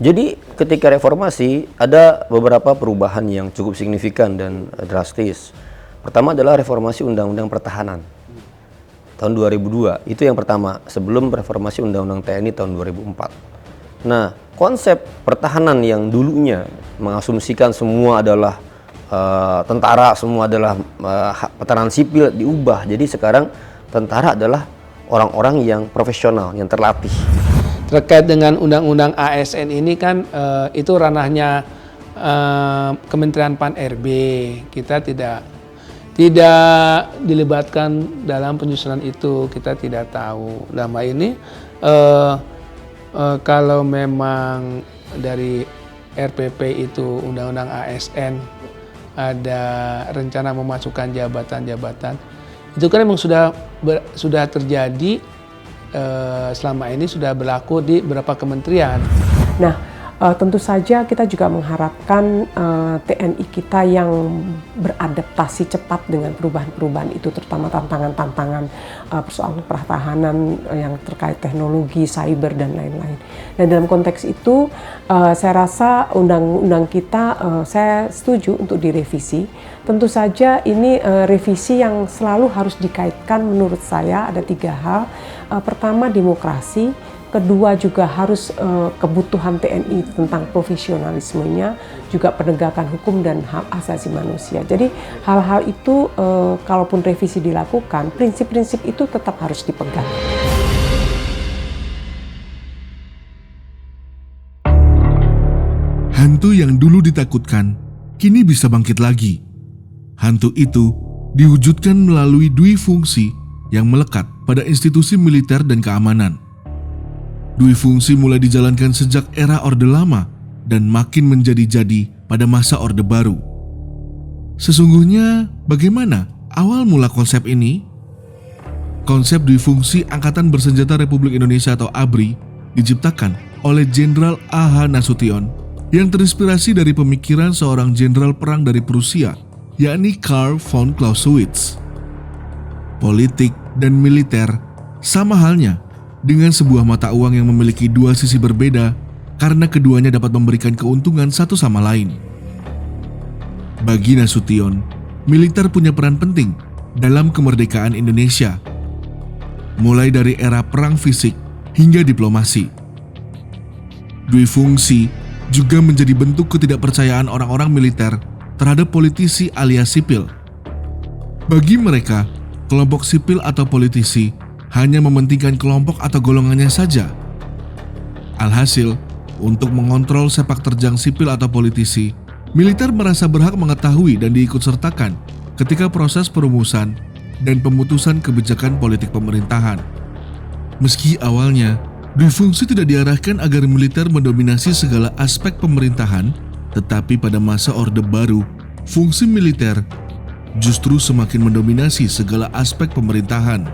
Jadi ketika reformasi ada beberapa perubahan yang cukup signifikan dan drastis. Pertama adalah reformasi Undang-Undang Pertahanan tahun 2002. Itu yang pertama, sebelum reformasi Undang-Undang TNI tahun 2004. Nah, konsep pertahanan yang dulunya mengasumsikan semua adalah tentara, semua adalah pertahanan sipil diubah. Jadi sekarang tentara adalah orang-orang yang profesional, yang terlatih. Terkait dengan Undang-Undang ASN ini kan itu ranahnya Kementerian Pan-RB. Kita tidak dilibatkan dalam penyusunan itu, kita tidak tahu. Dalam hal ini kalau memang dari RPP itu Undang-Undang ASN ada rencana memasukkan jabatan-jabatan, itu kan memang sudah terjadi. Selama ini sudah berlaku di beberapa kementerian. Nah, tentu saja kita juga mengharapkan TNI kita yang beradaptasi cepat dengan perubahan-perubahan itu, terutama tantangan-tantangan persoalan pertahanan yang terkait teknologi, cyber, dan lain-lain. Dan dalam konteks itu, saya rasa undang-undang kita, saya setuju untuk direvisi. Tentu saja ini revisi yang selalu harus dikaitkan menurut saya ada 3 hal. Pertama, demokrasi. Kedua, juga harus kebutuhan TNI tentang profesionalismenya, juga penegakan hukum dan hak asasi manusia. Jadi hal-hal itu kalaupun revisi dilakukan, prinsip-prinsip itu tetap harus dipegang. Hantu yang dulu ditakutkan, kini bisa bangkit lagi. Hantu itu diwujudkan melalui dui fungsi yang melekat pada institusi militer dan keamanan. Dui fungsi mulai dijalankan sejak era Orde Lama dan makin menjadi-jadi pada masa Orde Baru. Sesungguhnya bagaimana awal mula konsep ini? Konsep dui fungsi Angkatan Bersenjata Republik Indonesia atau ABRI diciptakan oleh Jenderal A.H. Nasution yang terinspirasi dari pemikiran seorang jenderal perang dari Prusia, yakni Karl von Clausewitz. Politik dan militer sama halnya dengan sebuah mata uang yang memiliki 2 sisi berbeda karena keduanya dapat memberikan keuntungan satu sama lain. Bagi Nasution, militer punya peran penting dalam kemerdekaan Indonesia, mulai dari era perang fisik hingga diplomasi. Dui fungsi juga menjadi bentuk ketidakpercayaan orang-orang militer terhadap politisi alias sipil. Bagi mereka, kelompok sipil atau politisi hanya mementingkan kelompok atau golongannya saja. Alhasil, untuk mengontrol sepak terjang sipil atau politisi, militer merasa berhak mengetahui dan diikutsertakan ketika proses perumusan dan pemutusan kebijakan politik pemerintahan. Meski awalnya, dui fungsi tidak diarahkan agar militer mendominasi segala aspek pemerintahan, tetapi pada masa Orde Baru, fungsi militer justru semakin mendominasi segala aspek pemerintahan.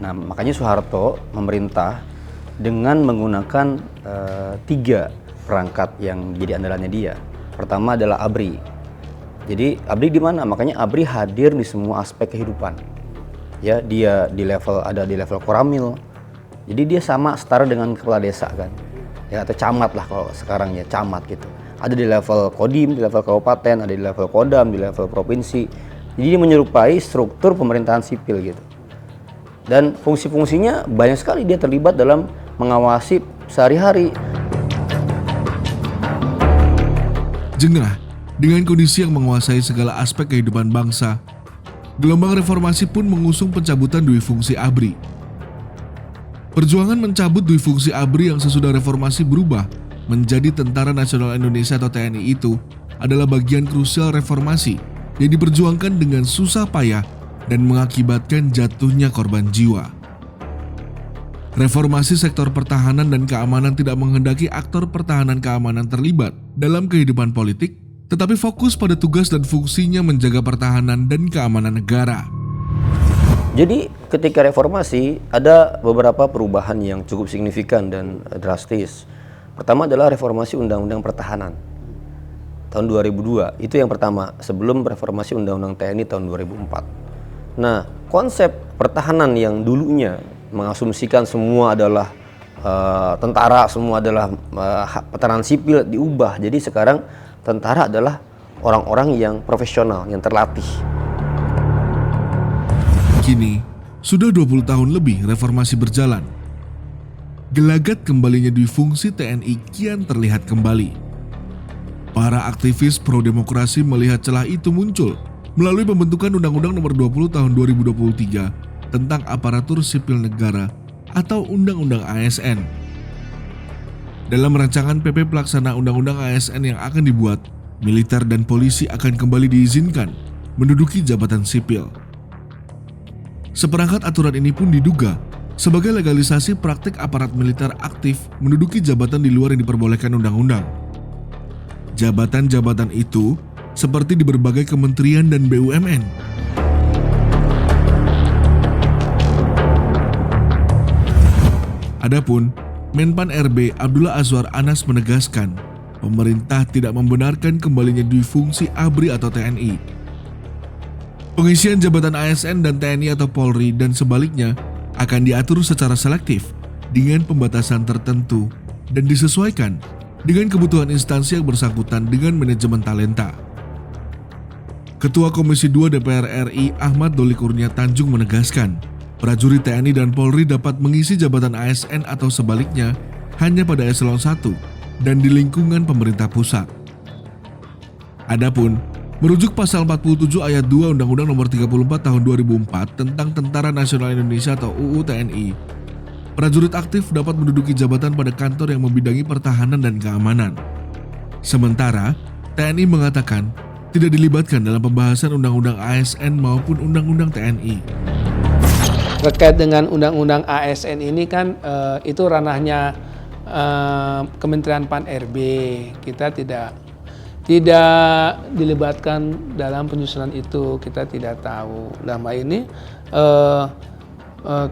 Nah, makanya Soeharto memerintah dengan menggunakan 3 perangkat yang jadi andalannya dia. Pertama adalah ABRI. Jadi ABRI di mana? Makanya ABRI hadir di semua aspek kehidupan. Ya, dia ada di level Koramil. Jadi dia sama setara dengan kepala desa kan. Ya, atau camat lah kalau sekarang ya, camat gitu. Ada di level Kodim, di level kabupaten, ada di level Kodam, di level provinsi. Jadi dia menyerupai struktur pemerintahan sipil gitu. Dan fungsi-fungsinya banyak sekali, dia terlibat dalam mengawasi sehari-hari. Jengah dengan kondisi yang menguasai segala aspek kehidupan bangsa, gelombang reformasi pun mengusung pencabutan dui fungsi ABRI. Perjuangan mencabut dui fungsi ABRI yang sesudah reformasi berubah menjadi Tentara Nasional Indonesia atau TNI itu adalah bagian krusial reformasi yang diperjuangkan dengan susah payah dan mengakibatkan jatuhnya korban jiwa. Reformasi sektor pertahanan dan keamanan tidak menghendaki aktor pertahanan keamanan terlibat dalam kehidupan politik, tetapi fokus pada tugas dan fungsinya menjaga pertahanan dan keamanan negara. Jadi ketika reformasi ada beberapa perubahan yang cukup signifikan dan drastis. Pertama adalah reformasi Undang-Undang Pertahanan tahun 2002. Itu yang pertama, sebelum reformasi Undang-Undang TNI tahun 2004. Nah, konsep pertahanan yang dulunya mengasumsikan semua adalah tentara semua adalah peperangan sipil diubah. Jadi sekarang tentara adalah orang-orang yang profesional, yang terlatih. Kini, sudah 20 tahun lebih reformasi berjalan. Gelagat kembalinya duifungsi TNI kian terlihat kembali. Para aktivis pro-demokrasi melihat celah itu muncul melalui pembentukan Undang-Undang Nomor 20 Tahun 2023 tentang Aparatur Sipil Negara atau Undang-Undang ASN. Dalam rancangan PP Pelaksana Undang-Undang ASN yang akan dibuat, militer dan polisi akan kembali diizinkan menduduki jabatan sipil. Seperangkat aturan ini pun diduga sebagai legalisasi praktik aparat militer aktif menduduki jabatan di luar yang diperbolehkan undang-undang. Jabatan-jabatan itu seperti di berbagai kementerian dan BUMN. Adapun Menpan RB Abdullah Azwar Anas menegaskan, pemerintah tidak membenarkan kembalinya duifungsi ABRI atau TNI. Pengisian jabatan ASN dan TNI atau Polri dan sebaliknya akan diatur secara selektif dengan pembatasan tertentu dan disesuaikan dengan kebutuhan instansi yang bersangkutan dengan manajemen talenta. Ketua Komisi 2 DPR RI Ahmad Doli Kurnia Tanjung menegaskan, prajurit TNI dan Polri dapat mengisi jabatan ASN atau sebaliknya hanya pada eselon 1 dan di lingkungan pemerintah pusat. Adapun merujuk pasal 47 ayat 2 Undang-Undang Nomor 34 Tahun 2004 tentang Tentara Nasional Indonesia atau UU TNI, prajurit aktif dapat menduduki jabatan pada kantor yang membidangi pertahanan dan keamanan. Sementara, TNI mengatakan tidak dilibatkan dalam pembahasan Undang-Undang ASN maupun Undang-Undang TNI. Terkait dengan Undang-Undang ASN ini kan itu ranahnya Kementerian Pan RB. Kita tidak dilibatkan dalam penyusunan itu, kita tidak tahu. Dalam hal ini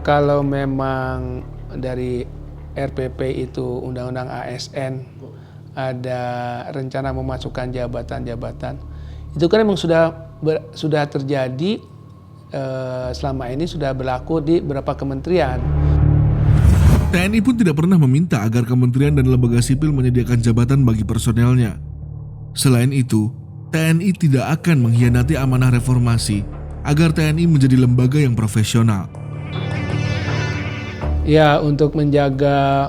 kalau memang dari RPP itu Undang-Undang ASN ada rencana memasukkan jabatan-jabatan, itu kan memang sudah terjadi selama ini, sudah berlaku di beberapa kementerian. TNI pun tidak pernah meminta agar kementerian dan lembaga sipil menyediakan jabatan bagi personelnya. Selain itu, TNI tidak akan mengkhianati amanah reformasi agar TNI menjadi lembaga yang profesional. Ya, untuk menjaga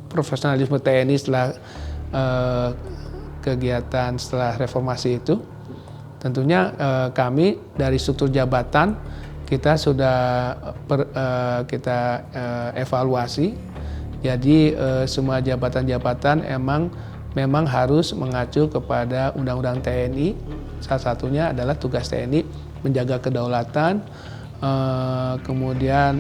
profesionalisme TNI setelah kegiatan setelah reformasi itu, tentunya kami dari struktur jabatan kita sudah evaluasi. Jadi semua jabatan-jabatan memang harus mengacu kepada Undang-Undang TNI. Salah satunya adalah tugas TNI menjaga kedaulatan, kemudian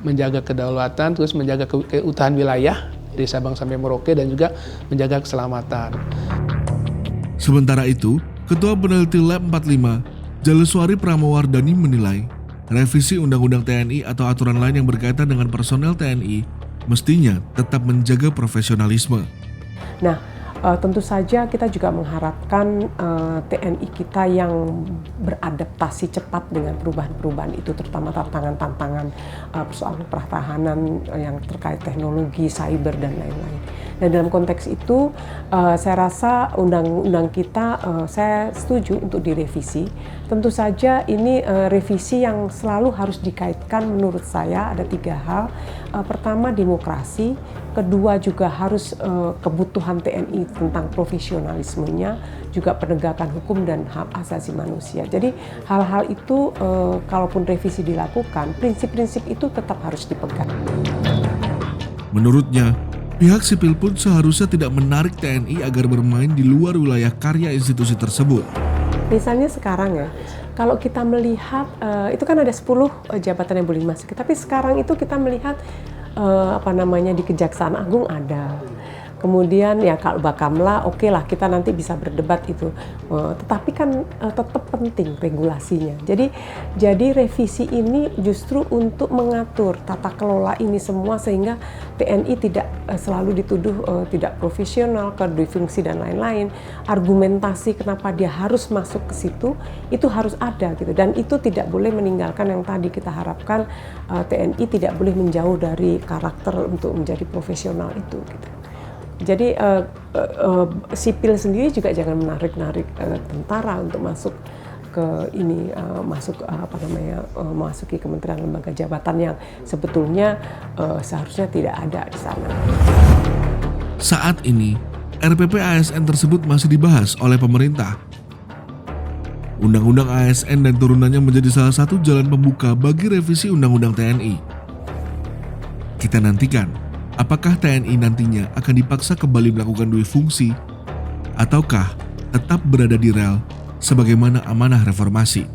menjaga kedaulatan, terus menjaga keutuhan wilayah dari Sabang sampai Merauke dan juga menjaga keselamatan. Sementara itu, Ketua Peneliti Lab 45, Jaleswari Pramowardani menilai, revisi Undang-Undang TNI atau aturan lain yang berkaitan dengan personel TNI mestinya tetap menjaga profesionalisme. Nah, tentu saja kita juga mengharapkan TNI kita yang beradaptasi cepat dengan perubahan-perubahan itu, terutama tantangan-tantangan persoalan pertahanan yang terkait teknologi, cyber, dan lain-lain. Dan dalam konteks itu, saya rasa undang-undang kita, saya setuju untuk direvisi. Tentu saja ini revisi yang selalu harus dikaitkan menurut saya ada 3 hal. Pertama, demokrasi. Kedua, juga harus kebutuhan TNI tentang profesionalismenya, juga penegakan hukum dan hak asasi manusia. Jadi hal-hal itu kalaupun revisi dilakukan, prinsip-prinsip itu tetap harus dipegang. Menurutnya, pihak sipil pun seharusnya tidak menarik TNI agar bermain di luar wilayah karya institusi tersebut. Misalnya sekarang ya, kalau kita melihat, itu kan ada 10 jabatan yang boleh masuk, tapi sekarang itu kita melihat di Kejaksaan Agung ada, Kemudian ya kalau Bakamla oke lah kita nanti bisa berdebat itu. Tetapi kan tetap penting regulasinya. Jadi revisi ini justru untuk mengatur tata kelola ini semua sehingga TNI tidak selalu dituduh tidak profesional, kedifungsi dan lain-lain. Argumentasi kenapa dia harus masuk ke situ itu harus ada gitu, dan itu tidak boleh meninggalkan yang tadi kita harapkan TNI tidak boleh menjauh dari karakter untuk menjadi profesional itu gitu. Jadi sipil sendiri juga jangan menarik-narik tentara untuk masuk ke ini, masuki kementerian lembaga jabatan yang sebetulnya seharusnya tidak ada di sana. Saat ini, RPP ASN tersebut masih dibahas oleh pemerintah. Undang-undang ASN dan turunannya menjadi salah satu jalan pembuka bagi revisi Undang-Undang TNI. Kita nantikan, apakah TNI nantinya akan dipaksa kembali melakukan dui fungsi, ataukah tetap berada di rel sebagaimana amanah reformasi.